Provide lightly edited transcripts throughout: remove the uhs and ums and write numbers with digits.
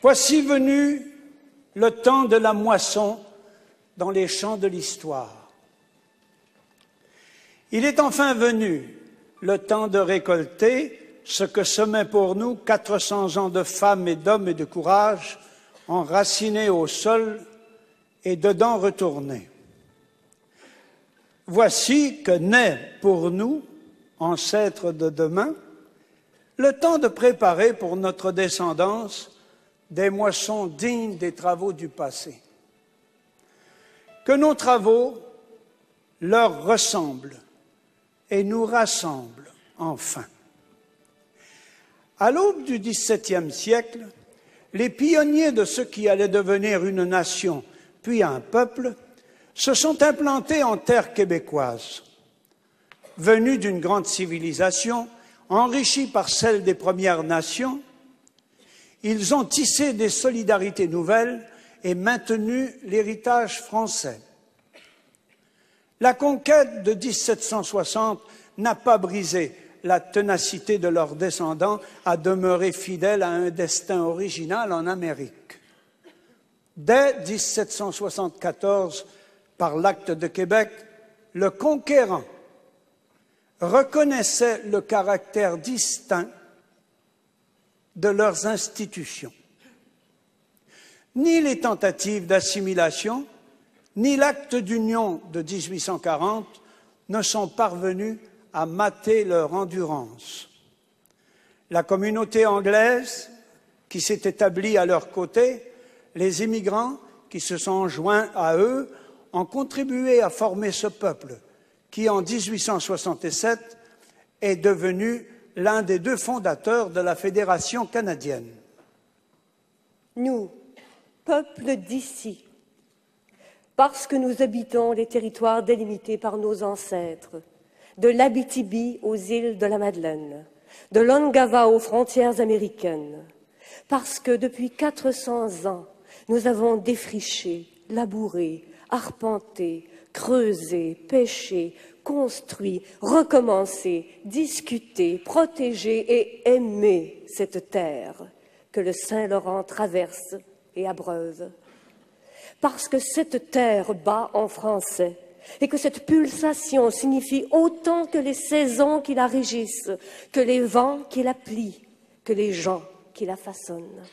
Voici venu le temps de la moisson dans les champs de l'histoire. Il est enfin venu le temps de récolter ce que semaient pour nous 400 ans de femmes et d'hommes et de courage, enracinés au sol et dedans retournés. Voici que naît pour nous, ancêtres de demain, le temps de préparer pour notre descendance des moissons dignes des travaux du passé. Que nos travaux leur ressemblent et nous rassemblent enfin. À l'aube du XVIIe siècle, les pionniers de ce qui allait devenir une nation, puis un peuple, se sont implantés en terre québécoise. Venus d'une grande civilisation, enrichis par celle des Premières Nations, ils ont tissé des solidarités nouvelles et maintenu l'héritage français. La conquête de 1760 n'a pas brisé la ténacité de leurs descendants à demeurer fidèles à un destin original en Amérique. Dès 1774, par l'acte de Québec, le conquérant reconnaissait le caractère distinct de leurs institutions. Ni les tentatives d'assimilation, ni l'acte d'union de 1840 ne sont parvenus à mater leur endurance. La communauté anglaise qui s'est établie à leur côté, les immigrants qui se sont joints à eux, ont contribué à former ce peuple qui, en 1867, est devenu l'un des deux fondateurs de la Fédération canadienne. Nous, peuple d'ici, parce que nous habitons les territoires délimités par nos ancêtres, de l'Abitibi aux îles de la Madeleine, de l'Ongava aux frontières américaines, parce que depuis 400 ans, nous avons défriché, labouré, arpenté, creusé, pêché, construit, recommencé, discuté, protégé et aimé cette terre que le Saint-Laurent traverse et abreuve. Parce que cette terre bat en français et que cette pulsation signifie autant que les saisons qui la régissent, que les vents qui la plient, que les gens qui la façonnent.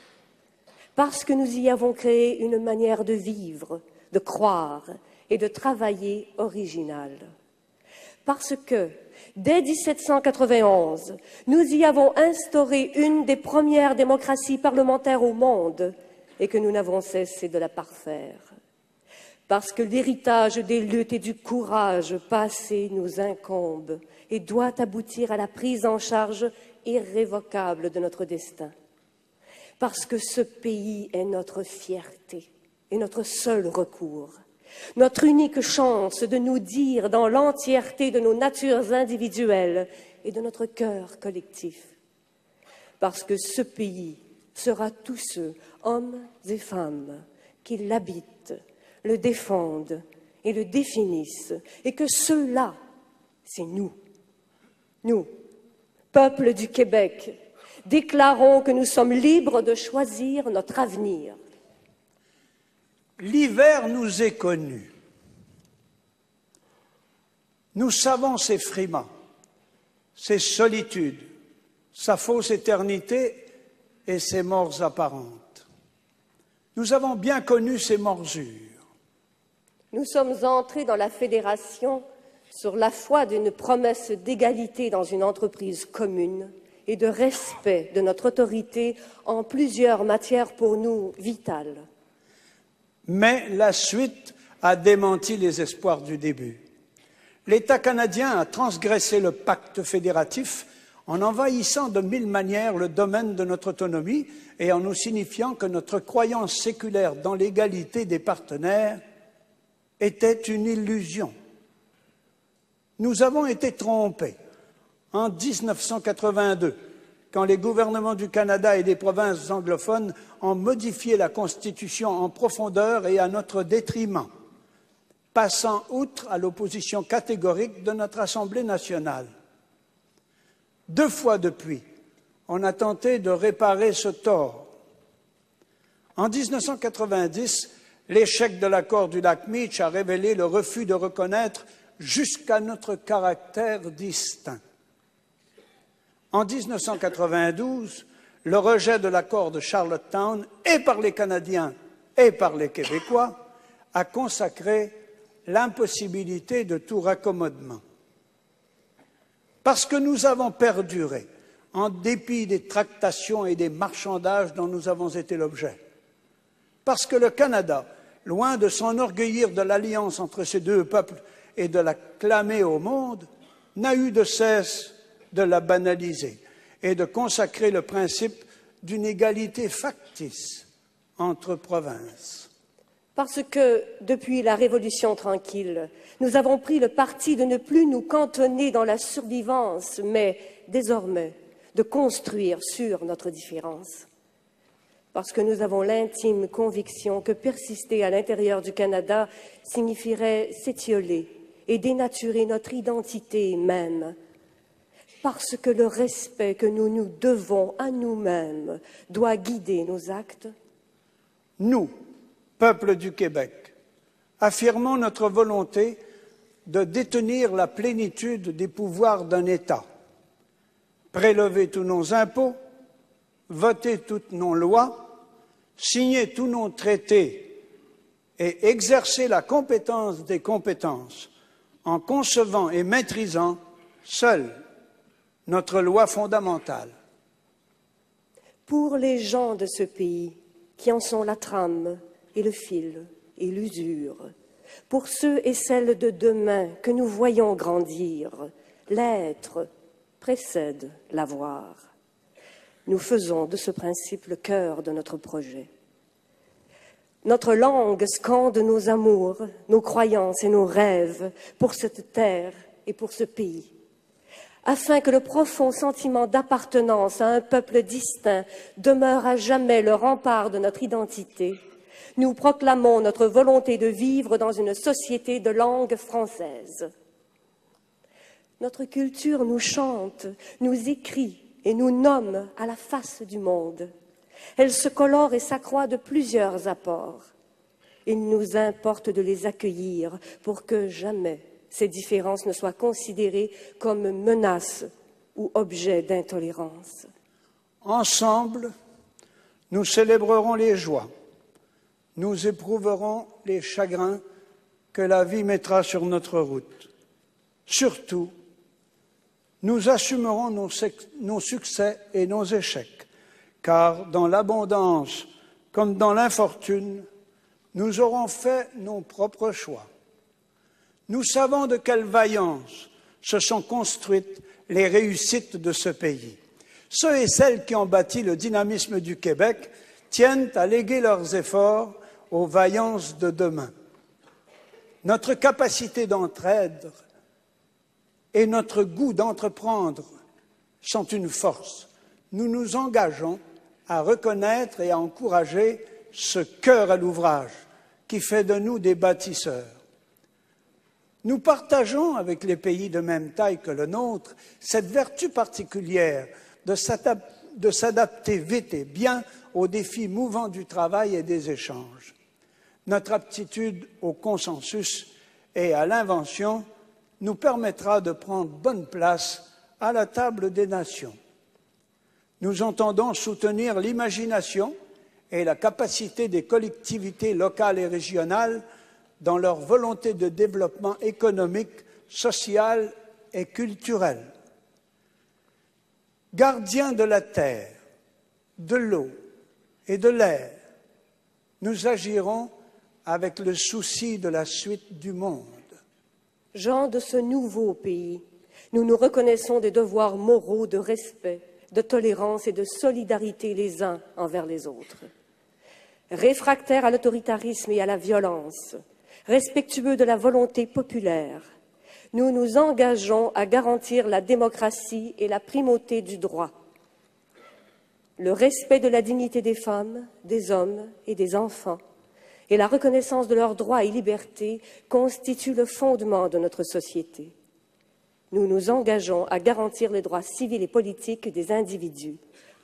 Parce que nous y avons créé une manière de vivre, de croire et de travailler originale. Parce que, dès 1791, nous y avons instauré une des premières démocraties parlementaires au monde et que nous n'avons cessé de la parfaire. Parce que l'héritage des luttes et du courage passé nous incombe et doit aboutir à la prise en charge irrévocable de notre destin. Parce que ce pays est notre fierté et notre seul recours, notre unique chance de nous dire dans l'entièreté de nos natures individuelles et de notre cœur collectif. Parce que ce pays sera tous ceux, hommes et femmes, qui l'habitent, le défendent et le définissent, et que ceux-là, c'est nous. Nous, peuple du Québec, déclarons que nous sommes libres de choisir notre avenir. L'hiver nous est connu. Nous savons ses frimas, ses solitudes, sa fausse éternité et ses morts apparentes. Nous avons bien connu ses morsures. Nous sommes entrés dans la fédération sur la foi d'une promesse d'égalité dans une entreprise commune et de respect de notre autorité en plusieurs matières pour nous vitales. Mais la suite a démenti les espoirs du début. L'État canadien a transgressé le pacte fédératif en envahissant de mille manières le domaine de notre autonomie et en nous signifiant que notre croyance séculaire dans l'égalité des partenaires était une illusion. Nous avons été trompés en 1982, quand les gouvernements du Canada et des provinces anglophones ont modifié la Constitution en profondeur et à notre détriment, passant outre à l'opposition catégorique de notre Assemblée nationale. 2 fois depuis, on a tenté de réparer ce tort. En 1990, l'échec de l'accord du lac Meech a révélé le refus de reconnaître jusqu'à notre caractère distinct. En 1992, le rejet de l'accord de Charlottetown, et par les Canadiens et par les Québécois, a consacré l'impossibilité de tout raccommodement. Parce que nous avons perduré, en dépit des tractations et des marchandages dont nous avons été l'objet. Parce que le Canada, loin de s'enorgueillir de l'alliance entre ces deux peuples et de la clamer au monde, n'a eu de cesse de la banaliser et de consacrer le principe d'une égalité factice entre provinces. Parce que, depuis la Révolution tranquille, nous avons pris le parti de ne plus nous cantonner dans la survivance, mais désormais de construire sur notre différence. Parce que nous avons l'intime conviction que persister à l'intérieur du Canada signifierait s'étioler et dénaturer notre identité même. Parce que le respect que nous nous devons à nous-mêmes doit guider nos actes. Nous, peuple du Québec, affirmons notre volonté de détenir la plénitude des pouvoirs d'un État, prélever tous nos impôts, voter toutes nos lois, signer tous nos traités et exercer la compétence des compétences en concevant et maîtrisant seule notre loi fondamentale. Pour les gens de ce pays qui en sont la trame et le fil et l'usure, pour ceux et celles de demain que nous voyons grandir, l'être précède l'avoir. Nous faisons de ce principe le cœur de notre projet. Notre langue scande nos amours, nos croyances et nos rêves pour cette terre et pour ce pays. Afin que le profond sentiment d'appartenance à un peuple distinct demeure à jamais le rempart de notre identité, nous proclamons notre volonté de vivre dans une société de langue française. Notre culture nous chante, nous écrit et nous nomme à la face du monde. Elle se colore et s'accroît de plusieurs apports. Il nous importe de les accueillir pour que jamais ces différences ne soient considérées comme menaces ou objets d'intolérance. Ensemble, nous célébrerons les joies, nous éprouverons les chagrins que la vie mettra sur notre route. Surtout, nous assumerons nos succès et nos échecs, car dans l'abondance comme dans l'infortune, nous aurons fait nos propres choix. Nous savons de quelle vaillance se sont construites les réussites de ce pays. Ceux et celles qui ont bâti le dynamisme du Québec tiennent à léguer leurs efforts aux vaillances de demain. Notre capacité d'entraide et notre goût d'entreprendre sont une force. Nous nous engageons à reconnaître et à encourager ce cœur à l'ouvrage qui fait de nous des bâtisseurs. Nous partageons avec les pays de même taille que le nôtre cette vertu particulière de s'adapter vite et bien aux défis mouvants du travail et des échanges. Notre aptitude au consensus et à l'invention nous permettra de prendre bonne place à la table des nations. Nous entendons soutenir l'imagination et la capacité des collectivités locales et régionales dans leur volonté de développement économique, social et culturel. Gardiens de la terre, de l'eau et de l'air, nous agirons avec le souci de la suite du monde. Gens de ce nouveau pays, nous nous reconnaissons des devoirs moraux de respect, de tolérance et de solidarité les uns envers les autres. Réfractaires à l'autoritarisme et à la violence, respectueux de la volonté populaire, nous nous engageons à garantir la démocratie et la primauté du droit. Le respect de la dignité des femmes, des hommes et des enfants et la reconnaissance de leurs droits et libertés constituent le fondement de notre société. Nous nous engageons à garantir les droits civils et politiques des individus,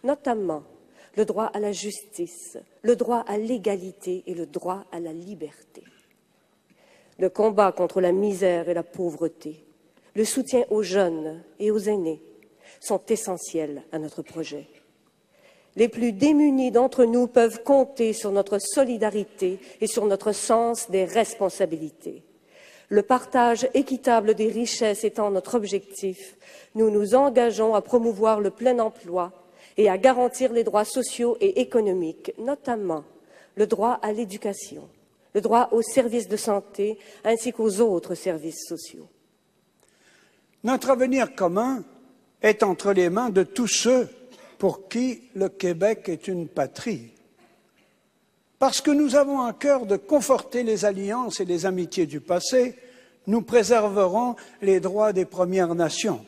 notamment le droit à la justice, le droit à l'égalité et le droit à la liberté. Le combat contre la misère et la pauvreté, le soutien aux jeunes et aux aînés sont essentiels à notre projet. Les plus démunis d'entre nous peuvent compter sur notre solidarité et sur notre sens des responsabilités. Le partage équitable des richesses étant notre objectif, nous nous engageons à promouvoir le plein emploi et à garantir les droits sociaux et économiques, notamment le droit à l'éducation, le droit aux services de santé ainsi qu'aux autres services sociaux. Notre avenir commun est entre les mains de tous ceux pour qui le Québec est une patrie. Parce que nous avons à cœur de conforter les alliances et les amitiés du passé, nous préserverons les droits des Premières Nations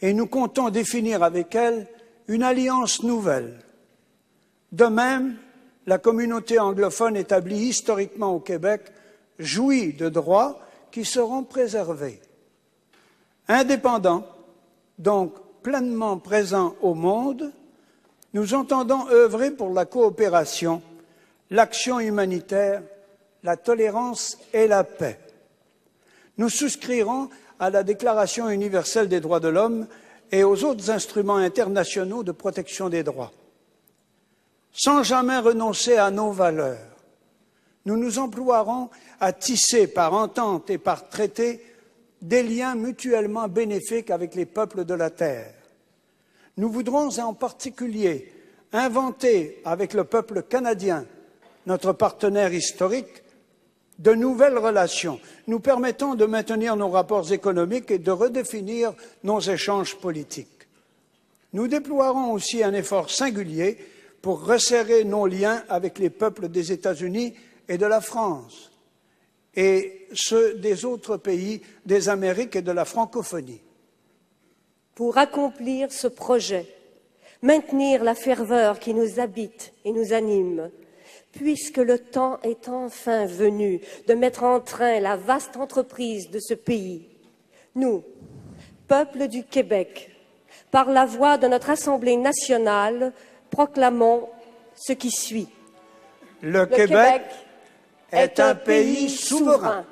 et nous comptons définir avec elles une alliance nouvelle. De même, la communauté anglophone établie historiquement au Québec jouit de droits qui seront préservés. Indépendants, donc pleinement présents au monde, nous entendons œuvrer pour la coopération, l'action humanitaire, la tolérance et la paix. Nous souscrirons à la Déclaration universelle des droits de l'homme et aux autres instruments internationaux de protection des droits. Sans jamais renoncer à nos valeurs, nous nous emploierons à tisser par entente et par traité des liens mutuellement bénéfiques avec les peuples de la Terre. Nous voudrons en particulier inventer avec le peuple canadien, notre partenaire historique, de nouvelles relations nous permettant de maintenir nos rapports économiques et de redéfinir nos échanges politiques. Nous déploierons aussi un effort singulier pour resserrer nos liens avec les peuples des États-Unis et de la France et ceux des autres pays des Amériques et de la francophonie. Pour accomplir ce projet, maintenir la ferveur qui nous habite et nous anime, puisque le temps est enfin venu de mettre en train la vaste entreprise de ce pays, nous, peuple du Québec, par la voix de notre Assemblée nationale, proclamons ce qui suit. Le Québec est un pays souverain.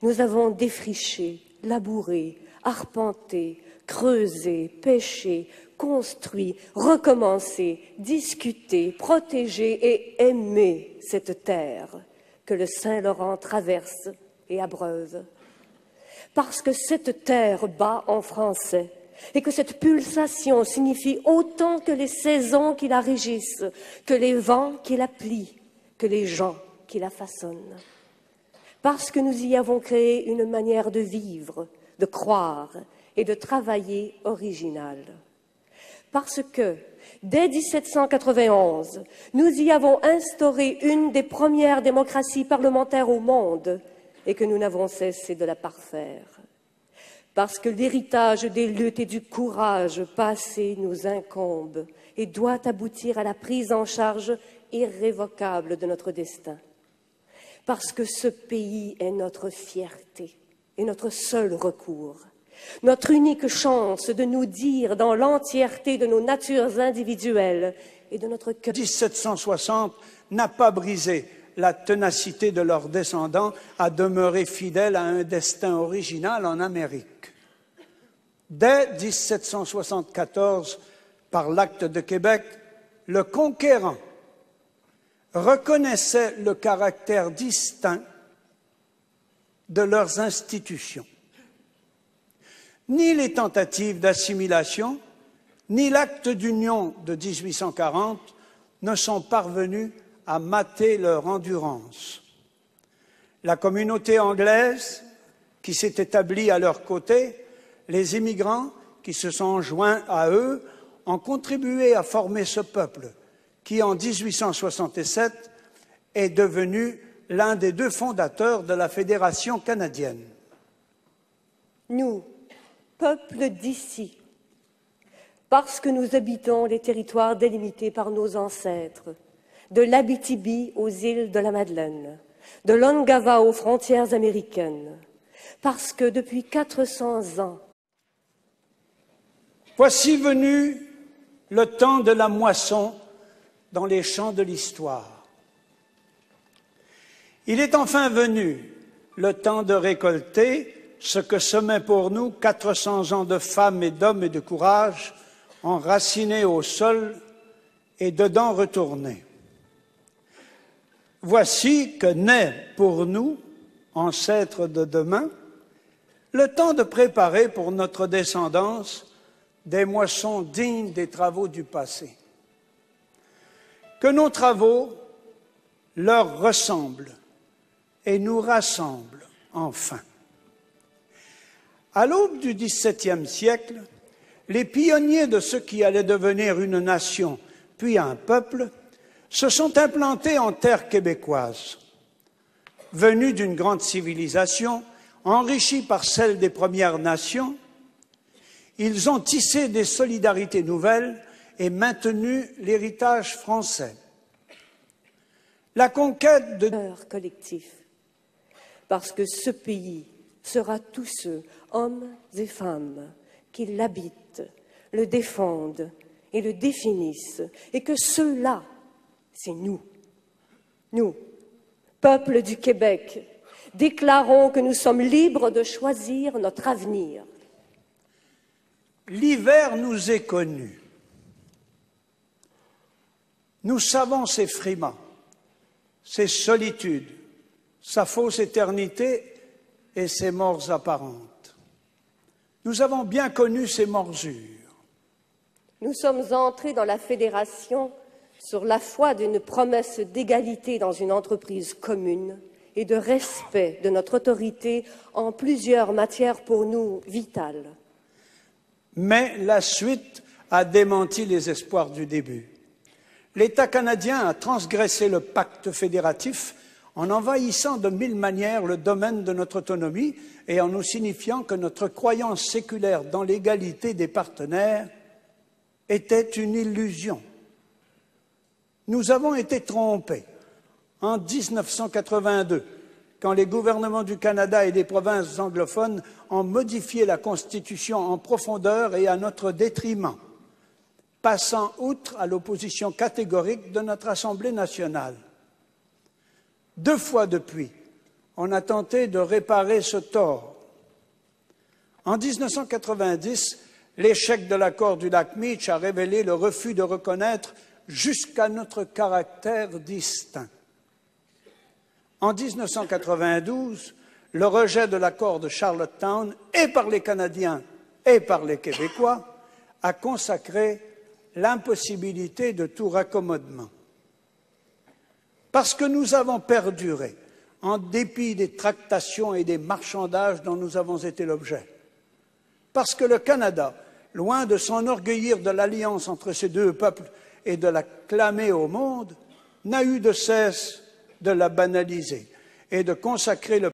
Nous avons défriché, labouré, arpenté, creusé, pêché, construit, recommencé, discuté, protégé et aimé cette terre que le Saint-Laurent traverse et abreuve. Parce que cette terre bat en français et que cette pulsation signifie autant que les saisons qui la régissent, que les vents qui la plient, que les gens qui la façonnent. Parce que nous y avons créé une manière de vivre, de croire et de travailler originale. Parce que, dès 1791, nous y avons instauré une des premières démocraties parlementaires au monde et que nous n'avons cessé de la parfaire. Parce que l'héritage des luttes et du courage passé nous incombe et doit aboutir à la prise en charge irrévocable de notre destin. Parce que ce pays est notre fierté et notre seul recours, notre unique chance de nous dire dans l'entièreté de nos natures individuelles et de notre cœur. 1760 n'a pas brisé la ténacité de leurs descendants à demeurer fidèles à un destin original en Amérique. Dès 1774, par l'acte de Québec, le conquérant reconnaissait le caractère distinct de leurs institutions. Ni les tentatives d'assimilation, ni l'acte d'union de 1840 ne sont parvenus à mater leur endurance. La communauté anglaise qui s'est établie à leur côté, les immigrants qui se sont joints à eux, ont contribué à former ce peuple qui, en 1867, est devenu l'un des deux fondateurs de la Fédération canadienne. Nous, peuple d'ici, parce que nous habitons les territoires délimités par nos ancêtres, de l'Abitibi aux îles de la Madeleine, de l'Ongava aux frontières américaines, parce que depuis 400 ans, voici venu le temps de la moisson dans les champs de l'histoire. Il est enfin venu le temps de récolter ce que semaient pour nous 400 ans de femmes et d'hommes et de courage, enracinés au sol et dedans retournés. Voici que naît pour nous, ancêtres de demain, le temps de préparer pour notre descendance des moissons dignes des travaux du passé. Que nos travaux leur ressemblent et nous rassemblent enfin. À l'aube du XVIIe siècle, les pionniers de ce qui allait devenir une nation, puis un peuple, se sont implantés en terre québécoise. Venus d'une grande civilisation, enrichis par celle des Premières Nations, ils ont tissé des solidarités nouvelles et maintenu l'héritage français. La conquête de collectif, parce que ce pays sera tous ceux, hommes et femmes, qui l'habitent, le défendent et le définissent, et que ceux-là, c'est nous. Nous, peuple du Québec, déclarons que nous sommes libres de choisir notre avenir. L'hiver nous est connu. Nous savons ses frimas, ses solitudes, sa fausse éternité et ses morts apparentes. Nous avons bien connu ses morsures. Nous sommes entrés dans la Fédération sur la foi d'une promesse d'égalité dans une entreprise commune et de respect de notre autorité en plusieurs matières pour nous vitales. Mais la suite a démenti les espoirs du début. L'État canadien a transgressé le pacte fédératif en envahissant de mille manières le domaine de notre autonomie et en nous signifiant que notre croyance séculaire dans l'égalité des partenaires était une illusion. Nous avons été trompés en 1982, quand les gouvernements du Canada et des provinces anglophones ont modifié la Constitution en profondeur et à notre détriment, passant outre à l'opposition catégorique de notre Assemblée nationale. 2 fois depuis, on a tenté de réparer ce tort. En 1990, l'échec de l'accord du lac Meach a révélé le refus de reconnaître jusqu'à notre caractère distinct. En 1992, le rejet de l'accord de Charlottetown, et par les Canadiens et par les Québécois, a consacré l'impossibilité de tout raccommodement. Parce que nous avons perduré, en dépit des tractations et des marchandages dont nous avons été l'objet. Parce que le Canada, loin de s'enorgueillir de l'alliance entre ces deux peuples et de la clamer au monde, n'a eu de cesse de la banaliser et de consacrer le